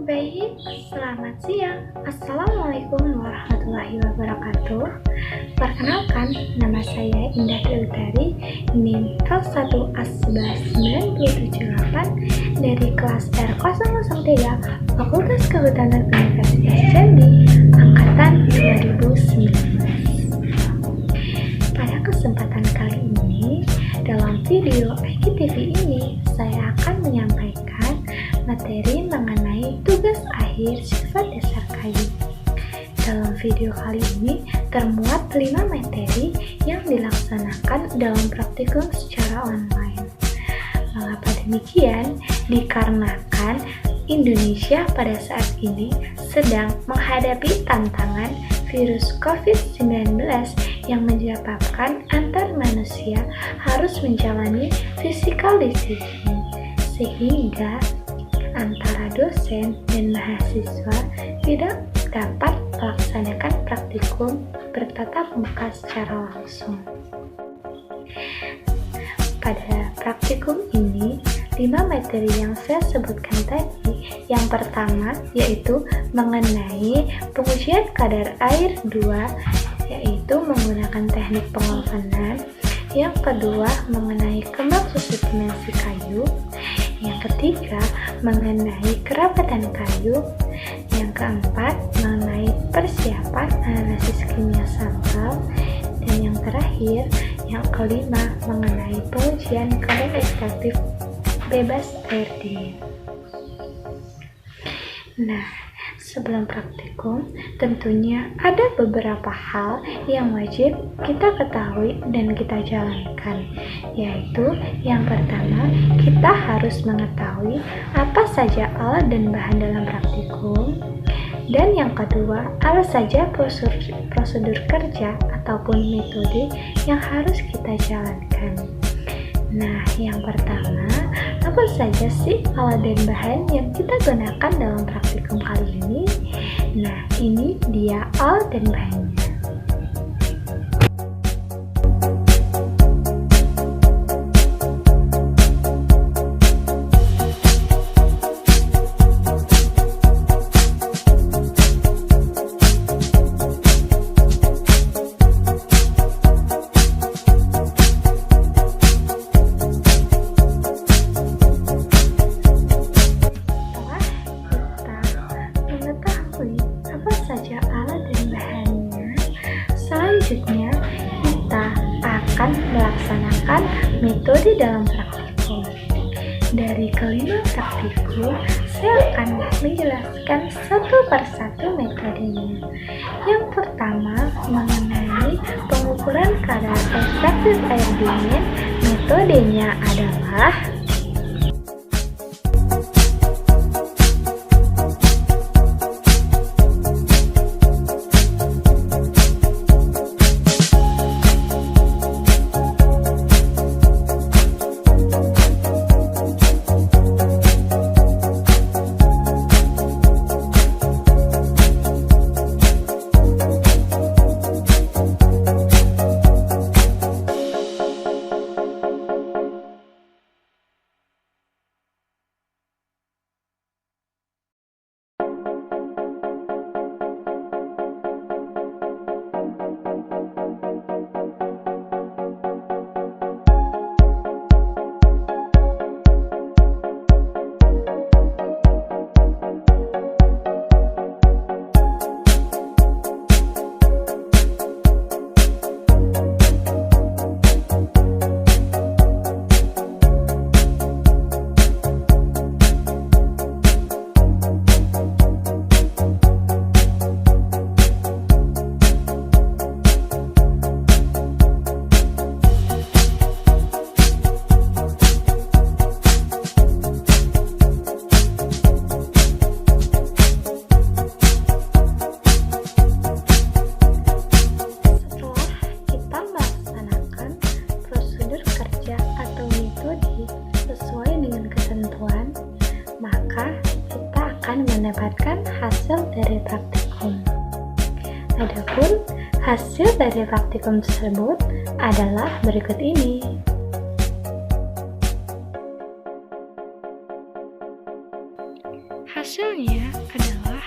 Baik, selamat siang. Assalamualaikum warahmatullahi wabarakatuh. Perkenalkan, nama saya Indah Dewi NIM 01A119778 dari kelas R003 Fakultas Kehutanan Universitas Jambi, Angkatan 2019. Pada kesempatan kali ini, dalam video IGTV ini, saya akan menyampaikan materi mengenai tugas akhir sifat dasar kayu. Dalam video kali ini termuat 5 materi yang dilaksanakan dalam praktikum secara online. Mengapa demikian? Dikarenakan Indonesia pada saat ini sedang menghadapi tantangan virus COVID-19 yang menyebabkan antar manusia harus menjalani physical distancing, sehingga antara dosen dan mahasiswa tidak dapat melaksanakan praktikum bertatap muka secara langsung. Pada praktikum ini, 5 materi yang saya sebutkan tadi, yang pertama yaitu mengenai pengujian kadar air 2, yaitu menggunakan teknik pengovenan. Yang kedua mengenai kembang susu dimensi kayu. Yang ketiga mengenai kerapatan kayu. Yang keempat mengenai persiapan analisis kimia sampel. Dan yang terakhir, yang kelima mengenai pengujian kadar ekstraktif bebas air dingin. Nah, sebelum praktikum, tentunya ada beberapa hal yang wajib kita ketahui dan kita jalankan, yaitu yang pertama, kita harus mengetahui apa saja alat dan bahan dalam praktikum, dan yang kedua, apa saja prosedur kerja ataupun metode yang harus kita jalankan. Nah, yang pertama, apa saja sih alat dan bahan yang kita gunakan dalam praktikum kali ini? Nah, ini dia alat dan bahannya. Selanjutnya, kita akan melaksanakan metode dalam praktikum. Dari kelima praktikum, saya akan menjelaskan satu persatu metodenya. Yang pertama, mengenai pengukuran kadar ekstraktif air dingin. Metodenya adalah mendapatkan hasil dari praktikum. Adapun hasil dari praktikum tersebut adalah berikut ini. Hasilnya adalah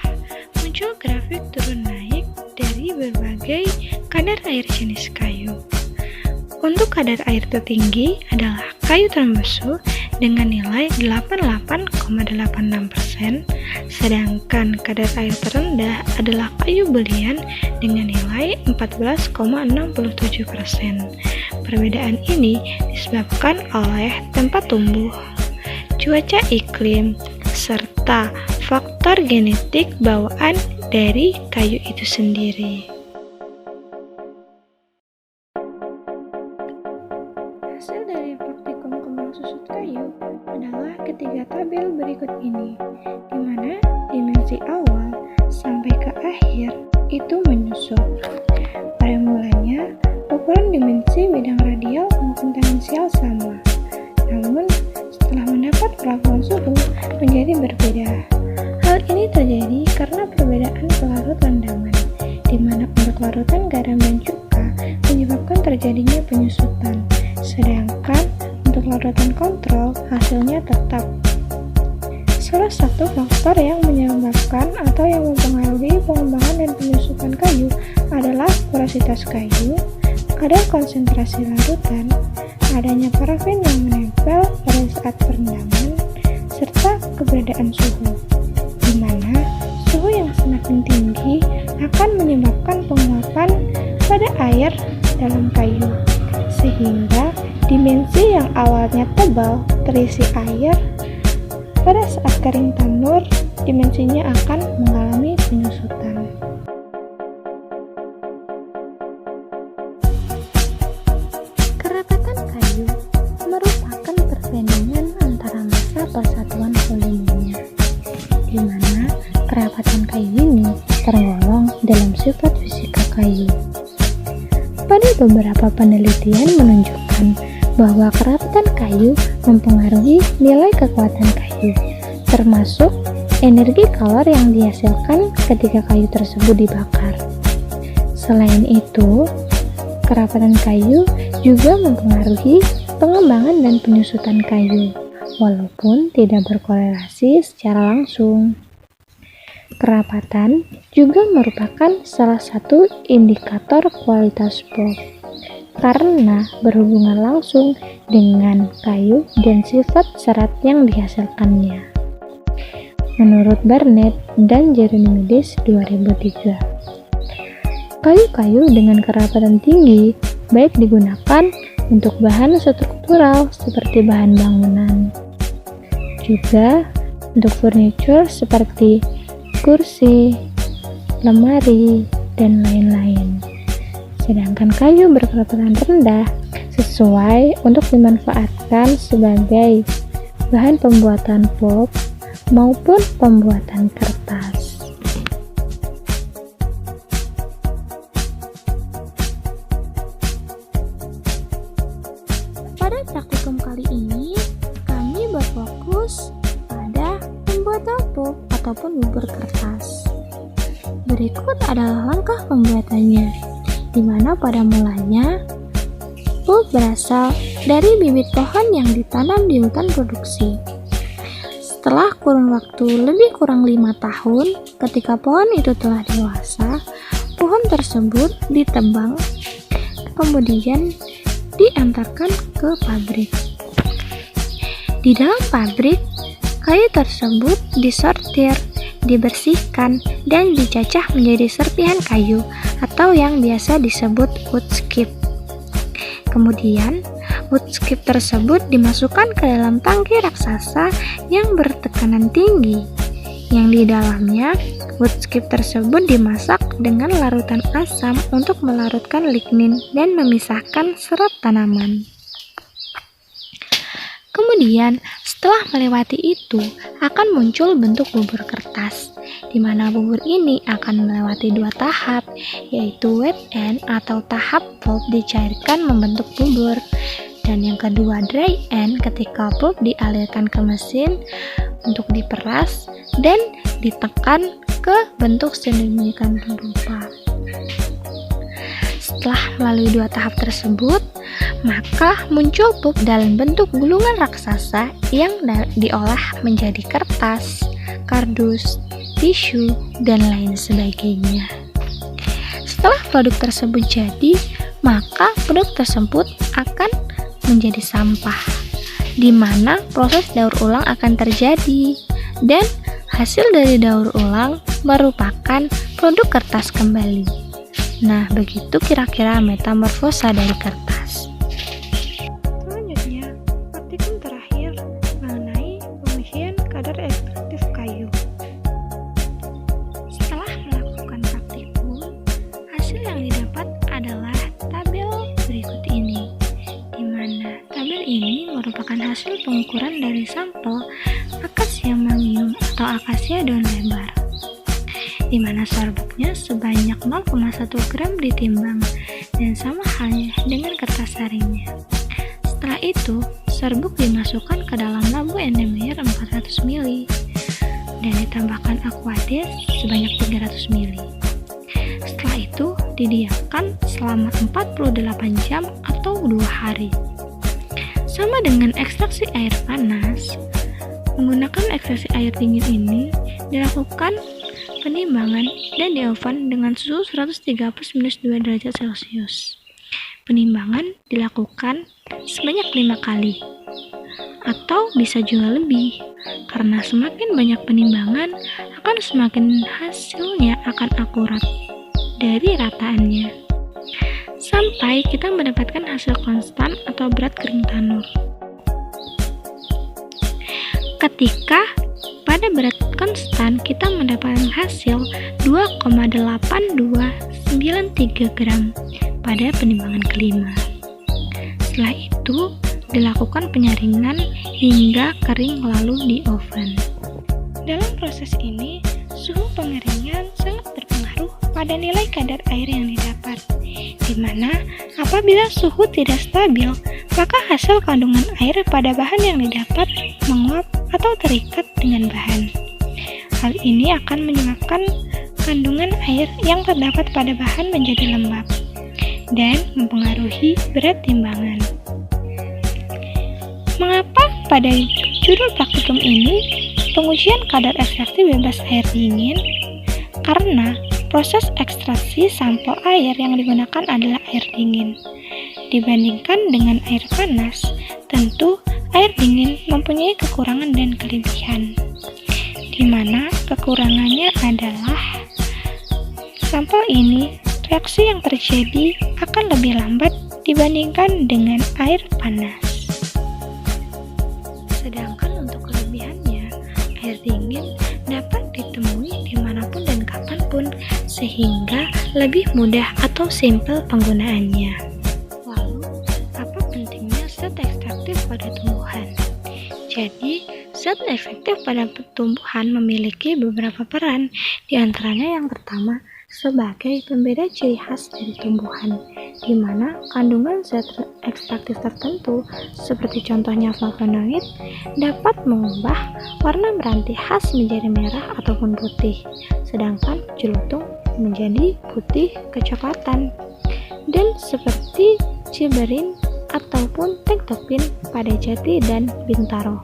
muncul grafik turun naik dari berbagai kadar air jenis kayu. Untuk kadar air tertinggi adalah kayu termbesu dengan nilai 88,86%, sedangkan kadar air terendah adalah kayu belian dengan nilai 14,67%. Perbedaan ini disebabkan oleh tempat tumbuh, cuaca iklim, serta faktor genetik bawaan dari kayu itu sendiri. Hasil dari praktikum kembang susut kayu adalah ketiga tabel berikut ini, di mana dimensi awal sampai ke akhir itu menyusut. Pada mulanya, ukuran dimensi bidang radial maupun tangensial sama, namun setelah mendapat pelakuan suhu menjadi berbeda. Hal ini terjadi karena perbedaan pelarut rendaman, di mana untuk larutan garam dan cuka menyebabkan terjadinya penyusutan, sedangkan untuk larutan kontrol hasilnya tetap. Salah satu faktor yang menyebabkan atau yang mempengaruhi pengembangan dan penyusutan kayu adalah porositas kayu, kadar konsentrasi larutan, adanya parafin yang menempel pada saat perendaman, serta keberadaan suhu, di mana suhu yang semakin tinggi akan menyebabkan penguapan pada air dalam kayu, sehingga dimensi yang awalnya tebal terisi air, pada saat kering tanur, dimensinya akan mengalami penyusutan. Kerapatan kayu merupakan perbandingan antara massa per satuan volumenya, di mana kerapatan kayu ini tergolong dalam sifat fisika kayu. Pada beberapa penelitian menunjukkan bahwa kerapatan kayu mempengaruhi nilai kekuatan kayu, termasuk energi kalor yang dihasilkan ketika kayu tersebut dibakar. Selain itu, kerapatan kayu juga mempengaruhi pengembangan dan penyusutan kayu, walaupun tidak berkorelasi secara langsung. Kerapatan juga merupakan salah satu indikator kualitas pulp karena berhubungan langsung dengan kayu dan sifat serat yang dihasilkannya. Menurut Barnett dan Jeronimidis 2003, kayu-kayu dengan kerapatan tinggi baik digunakan untuk bahan struktural seperti bahan bangunan, juga untuk furniture seperti kursi, lemari, dan lain-lain. Sedangkan kayu berkerapatan rendah sesuai untuk dimanfaatkan sebagai bahan pembuatan pulp maupun pembuatan kertas. Pada praktikum kali ini, kami berfokus pada pembuatan pulp ataupun bubur kertas. Berikut adalah langkah pembuatannya, di mana pada mulanya pulp berasal dari bibit pohon yang ditanam di hutan produksi. Setelah kurun waktu lebih kurang 5 tahun, ketika pohon itu telah dewasa, pohon tersebut ditebang, kemudian diantarkan ke pabrik. Di dalam pabrik, kayu tersebut disortir, dibersihkan, dan dicacah menjadi serpihan kayu atau yang biasa disebut wood chip. Kemudian, wood chip tersebut dimasukkan ke dalam tangki raksasa yang bertekanan tinggi, yang di dalamnya wood chip tersebut dimasak dengan larutan asam untuk melarutkan lignin dan memisahkan serat tanaman. Kemudian, setelah melewati itu, akan muncul bentuk bubur kertas, di mana bubur ini akan melewati 2 tahap, yaitu wet end atau tahap pulp dicairkan membentuk bubur, dan yang kedua dry end ketika pulp dialirkan ke mesin untuk diperas dan ditekan ke bentuk sedemikian rupa. Setelah melalui 2 tahap tersebut, maka muncul pulp dalam bentuk gulungan raksasa yang diolah menjadi kertas. kardus, tisu, dan lain sebagainya. Setelah produk tersebut jadi, maka produk tersebut akan menjadi sampah, di mana proses daur ulang akan terjadi, dan hasil dari daur ulang merupakan produk kertas kembali. Nah, begitu kira-kira metamorfosa dari kertas. Selanjutnya, praktikum terakhir mengenai pengujian kadar ekstraktif kayu. Setelah melakukan praktikum, hasil yang didapat adalah tabel berikut ini, di mana tabel ini merupakan hasil pengukuran dari sampel akasia mamium atau akasia daun lebar, di mana serbuknya sebanyak 0,1 gram ditimbang dan sama halnya dengan kertas saringnya. Setelah itu, serbuk dimasukkan ke dalam lampu NdMr 400 ml dan ditambahkan aquatis sebanyak 300 ml. Setelah itu, didiamkan selama 48 jam atau 2 hari. Sama dengan ekstraksi air panas, menggunakan ekstraksi air dingin ini dilakukan penimbangan dan di oven dengan suhu 130-2 derajat Celcius. Penimbangan dilakukan sebanyak 5 kali, atau bisa juga lebih, karena semakin banyak penimbangan akan semakin hasilnya akan akurat dari rataannya, sampai kita mendapatkan hasil konstan atau berat kering tanur. Ketika pada berat konstan kita mendapatkan hasil 2,8293 gram pada penimbangan kelima. Setelah itu dilakukan penyaringan hingga kering lalu di oven. Dalam proses ini, suhu pengeringan sangat berpengaruh pada nilai kadar air yang didapat, di mana apabila suhu tidak stabil, maka hasil kandungan air pada bahan yang didapat menguap atau terikat dengan bahan. Hal ini akan menyebabkan kandungan air yang terdapat pada bahan menjadi lembab dan mempengaruhi berat timbangan. Mengapa pada judul praktikum ini pengujian kadar ekstraksi bebas air dingin? Karena proses ekstraksi sampel air yang digunakan adalah air dingin. Dibandingkan dengan air panas, tentu air dingin mempunyai kekurangan dan kelebihan, di mana kekurangannya adalah sampel ini reaksi yang terjadi akan lebih lambat dibandingkan dengan air panas. Sedangkan untuk kelebihannya, air dingin dapat ditemui dimanapun dan kapanpun, sehingga lebih mudah atau simpel penggunaannya. Lalu, apa pentingnya zat ekstraktif pada tumbuhan? Jadi, zat efektif pada tumbuhan memiliki beberapa peran, di antaranya yang pertama, sebagai pembeda ciri khas dari tumbuhan, di mana kandungan zat ekstraktif tertentu, seperti contohnya flavonoid, dapat mengubah warna meranti khas menjadi merah ataupun putih, sedangkan jelutung menjadi putih kecoklatan, dan seperti ciberin ataupun tektopin pada jati dan bintaro.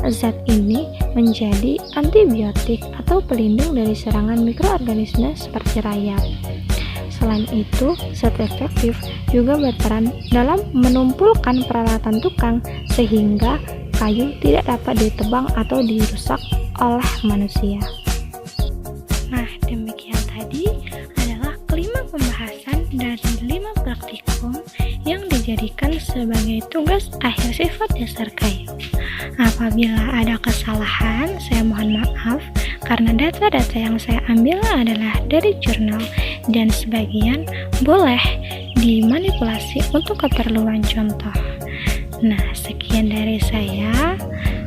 Zat ini menjadi antibiotik atau pelindung dari serangan mikroorganisme seperti rayap. Selain itu, zat efektif juga berperan dalam menumpulkan peralatan tukang sehingga kayu tidak dapat ditebang atau dirusak oleh manusia. Nah, demikian tadi adalah kelima pembahasan dari 5 praktikum yang dijadikan sebagai tugas akhir sifat dasar kayu. Apabila ada kesalahan, saya mohon maaf karena data-data yang saya ambil adalah dari jurnal dan sebagian boleh dimanipulasi untuk keperluan contoh. Nah, sekian dari saya.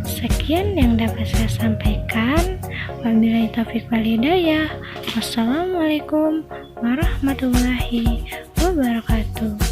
Sekian yang dapat saya sampaikan. Wabillahi taufiq wal hidayah. Wassalamualaikum warahmatullahi wabarakatuh.